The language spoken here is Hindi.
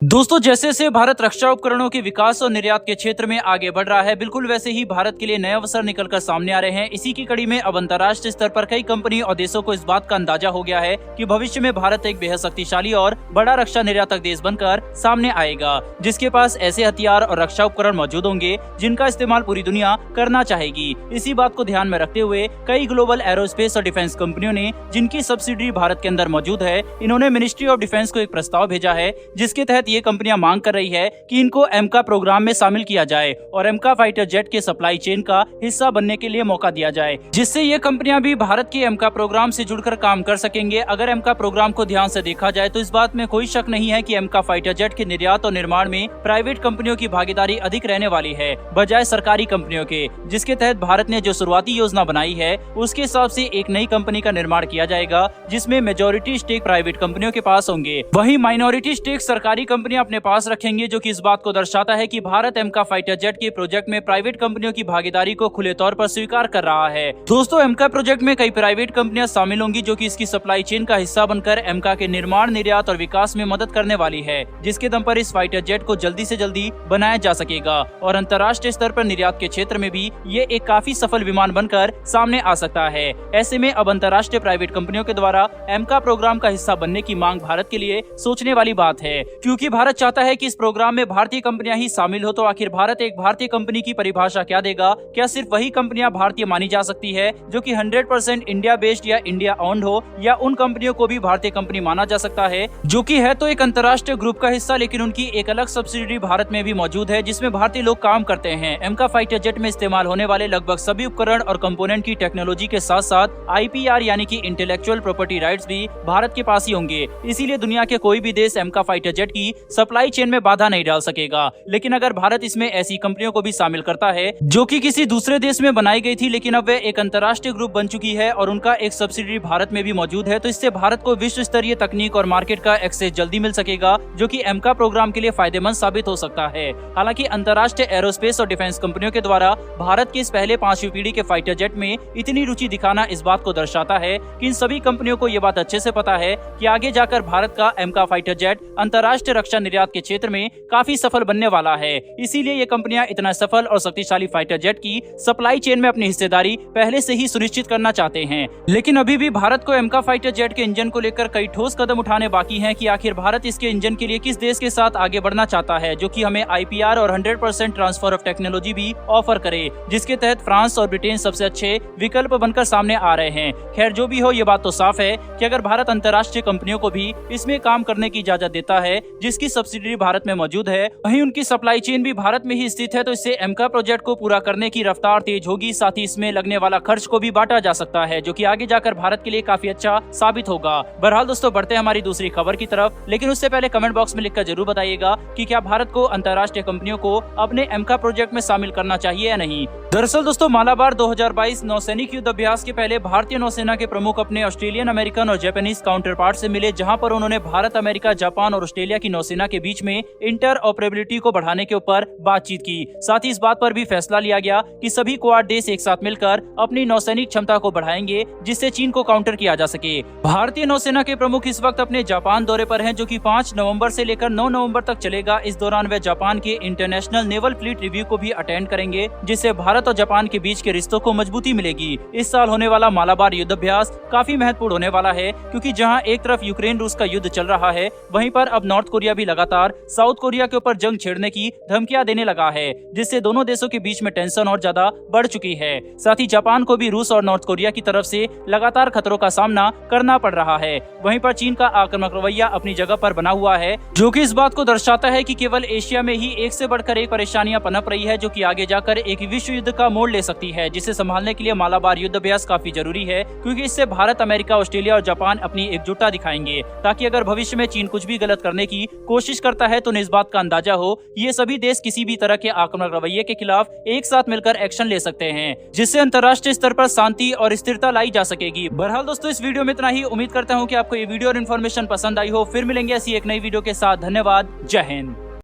दोस्तों जैसे जैसे भारत रक्षा उपकरणों के विकास और निर्यात के क्षेत्र में आगे बढ़ रहा है, बिल्कुल वैसे ही भारत के लिए नए अवसर निकलकर सामने आ रहे हैं। इसी की कड़ी में अब अंतर्राष्ट्रीय स्तर पर कई कंपनी और देशों को इस बात का अंदाजा हो गया है कि भविष्य में भारत एक बेहद शक्तिशाली और बड़ा रक्षा निर्यातक देश बनकर सामने आएगा, जिसके पास ऐसे हथियार और रक्षा उपकरण मौजूद होंगे जिनका इस्तेमाल पूरी दुनिया करना चाहेगी। इसी बात को ध्यान में रखते हुए कई ग्लोबल एरोस्पेस और डिफेंस कंपनियों ने, जिनकी सब्सिडरी भारत के अंदर मौजूद है, इन्होंने मिनिस्ट्री ऑफ डिफेंस को एक प्रस्ताव भेजा है, जिसके तहत ये कंपनियां मांग कर रही है कि इनको एमका प्रोग्राम में शामिल किया जाए और एमका फाइटर जेट के सप्लाई चेन का हिस्सा बनने के लिए मौका दिया जाए, जिससे ये कंपनियां भी भारत के एमका प्रोग्राम से जुड़कर काम कर सकेंगे। अगर एमका प्रोग्राम को ध्यान से देखा जाए तो इस बात में कोई शक नहीं है कि एमका फाइटर जेट के निर्यात और निर्माण में प्राइवेट कंपनियों की भागीदारी अधिक रहने वाली है बजाय सरकारी कंपनियों के, जिसके तहत भारत ने जो शुरुआती योजना बनाई है उसके हिसाब से एक नई कंपनी का निर्माण किया जाएगा, जिसमें मेजॉरिटी स्टेक प्राइवेट कंपनियों के पास होंगे, वहीं माइनॉरिटी स्टेक सरकारी कंपनियां अपने पास रखेंगे, जो कि इस बात को दर्शाता है कि भारत एमका फाइटर जेट के प्रोजेक्ट में प्राइवेट कंपनियों की भागीदारी को खुले तौर पर स्वीकार कर रहा है। दोस्तों एमका प्रोजेक्ट में कई प्राइवेट कंपनियां शामिल होंगी, जो कि इसकी सप्लाई चेन का हिस्सा बनकर एमका के निर्माण, निर्यात और विकास में मदद करने वाली है, जिसके दम पर इस फाइटर जेट को जल्दी से जल्दी बनाया जा सकेगा और अंतर्राष्ट्रीय स्तर पर निर्यात के क्षेत्र में भी ये एक काफी सफल विमान बनकर सामने आ सकता है। ऐसे में अब अंतर्राष्ट्रीय प्राइवेट कंपनियों के द्वारा एमका प्रोग्राम का हिस्सा बनने की मांग भारत के लिए सोचने वाली बात है, क्योंकि भारत चाहता है कि इस प्रोग्राम में भारतीय कंपनियां ही शामिल हो। तो आखिर भारत एक भारतीय कंपनी की परिभाषा क्या देगा? क्या सिर्फ वही कंपनियां भारतीय मानी जा सकती है जो कि 100% इंडिया बेस्ड या इंडिया ओन्ड हो, या उन कंपनियों को भी भारतीय कंपनी माना जा सकता है जो कि है तो एक अंतर्राष्ट्रीय ग्रुप का हिस्सा, लेकिन उनकी एक अलग सब्सिडरी भारत में भी मौजूद है जिसमें भारतीय लोग काम करते हैं। एमका फाइटर जेट में इस्तेमाल होने वाले लगभग सभी उपकरण और कंपोनेंट की टेक्नोलॉजी के साथ साथ IPR यानी कि इंटेलेक्चुअल प्रॉपर्टी राइट्स भी भारत के पास ही होंगे। इसीलिए दुनिया के कोई भी देश एमका फाइटर जेट की सप्लाई चेन में बाधा नहीं डाल सकेगा। लेकिन अगर भारत इसमें ऐसी कंपनियों को भी शामिल करता है जो कि किसी दूसरे देश में बनाई गई थी, लेकिन अब वे एक अंतर्राष्ट्रीय ग्रुप बन चुकी है और उनका एक सब्सिडरी भारत में भी मौजूद है, तो इससे भारत को विश्व स्तरीय तकनीक और मार्केट का एक्सेस जल्दी मिल सकेगा, जो कि एमका प्रोग्राम के लिए फायदेमंद साबित हो सकता है। हालांकि अंतर्राष्ट्रीय एरोस्पेस और डिफेंस कंपनियों के द्वारा भारत की इस पहले 5वीं पीढ़ी के फाइटर जेट में इतनी रुचि दिखाना इस बात को दर्शाता है कि इन सभी कंपनियों को ये बात अच्छे से पता है कि आगे जाकर भारत का एमका फाइटर जेट अंतर्राष्ट्रीय रक्षा निर्यात के क्षेत्र में काफी सफल बनने वाला है। इसीलिए ये कंपनियां इतना सफल और शक्तिशाली फाइटर जेट की सप्लाई चेन में अपनी हिस्सेदारी पहले से ही सुनिश्चित करना चाहते हैं। लेकिन अभी भी भारत को एमका फाइटर जेट के इंजन को लेकर कई ठोस कदम उठाने बाकी हैं कि आखिर भारत इसके इंजन के लिए किस देश के साथ आगे बढ़ना चाहता है, जो कि हमें IPR और 100% ट्रांसफर ऑफ टेक्नोलॉजी भी ऑफर करे, जिसके तहत फ्रांस और ब्रिटेन सबसे अच्छे विकल्प बनकर सामने आ रहे हैं। खैर जो भी हो, ये बात तो साफ है कि अगर भारत अंतर्राष्ट्रीय कंपनियों को भी इसमें काम करने की इजाजत देता है जिसकी सब्सिडरी भारत में मौजूद है, वहीं उनकी सप्लाई चेन भी भारत में ही स्थित है, तो इससे एमका प्रोजेक्ट को पूरा करने की रफ्तार तेज होगी। साथ ही इसमें लगने वाला खर्च को भी बांटा जा सकता है, जो कि आगे जाकर भारत के लिए काफी अच्छा साबित होगा। बहरहाल दोस्तों बढ़ते हैं हमारी दूसरी खबर की तरफ, लेकिन उससे पहले कमेंट बॉक्स में लिखकर जरूर बताइएगा कि क्या भारत को अंतर्राष्ट्रीय कंपनियों को अपने एमका प्रोजेक्ट में शामिल करना चाहिए या नहीं। दरअसल दोस्तों मालाबार 2022 नौसैनिक युद्ध अभ्यास के पहले भारतीय नौसेना के प्रमुख अपने ऑस्ट्रेलियन, अमेरिकन और जापानीज काउंटर पार्ट से मिले, जहां पर उन्होंने भारत, अमेरिका, जापान और ऑस्ट्रेलिया की नौसेना के बीच में इंटरऑपरेबिलिटी को बढ़ाने के ऊपर बातचीत की। साथ ही इस बात पर भी फैसला लिया गया कि सभी क्वाड देश एक साथ मिलकर अपनी नौसैनिक क्षमता को बढ़ाएंगे, जिससे चीन को काउंटर किया जा सके। भारतीय नौसेना के प्रमुख इस वक्त अपने जापान दौरे पर हैं, जो कि 5 नवंबर से लेकर 9 नवंबर तक चलेगा। इस दौरान वे जापान के इंटरनेशनल नेवल फ्लीट रिव्यू को भी अटेंड करेंगे, जिससे भारत और जापान के बीच के रिश्तों को मजबूती मिलेगी। इस साल होने वाला मालाबार युद्ध अभ्यास काफी महत्वपूर्ण होने वाला है, क्योंकि जहां एक तरफ यूक्रेन रूस का युद्ध चल रहा है, वहीं पर अब नॉर्थ कोरिया भी लगातार साउथ कोरिया के ऊपर जंग छेड़ने की धमकियां देने लगा है, जिससे दोनों देशों के बीच में टेंशन और ज्यादा बढ़ चुकी है। साथ ही जापान को भी रूस और नॉर्थ कोरिया की तरफ से लगातार खतरों का सामना करना पड़ रहा है। वहीं पर चीन का आक्रामक रवैया अपनी जगह पर बना हुआ है, जो कि इस बात को दर्शाता है कि केवल एशिया में ही एक से बढ़कर एक परेशानियां पनप रही है, जो कि आगे जाकर एक विश्व युद्ध का मोड़ ले सकती है, जिसे संभालने के लिए मालाबार युद्ध अभ्यास काफी जरूरी है, क्योंकि इससे भारत, अमेरिका, ऑस्ट्रेलिया और जापान अपनी एकजुटता दिखाएंगे, ताकि अगर भविष्य में चीन कुछ भी गलत करने की कोशिश करता है तो उन्हें इस बात का अंदाजा हो, ये सभी देश किसी भी तरह के आक्रामक रवैये के खिलाफ एक साथ मिलकर एक्शन ले सकते हैं, जिससे अंतर्राष्ट्रीय स्तर पर शांति और स्थिरता लाई जा सकेगी। बहरहाल दोस्तों इस वीडियो में इतना ही। उम्मीद करता हूँ कि आपको ये वीडियो और इन्फॉर्मेशन पसंद आई हो। फिर मिलेंगे ऐसी एक नई वीडियो के साथ। धन्यवाद। जय हिंद।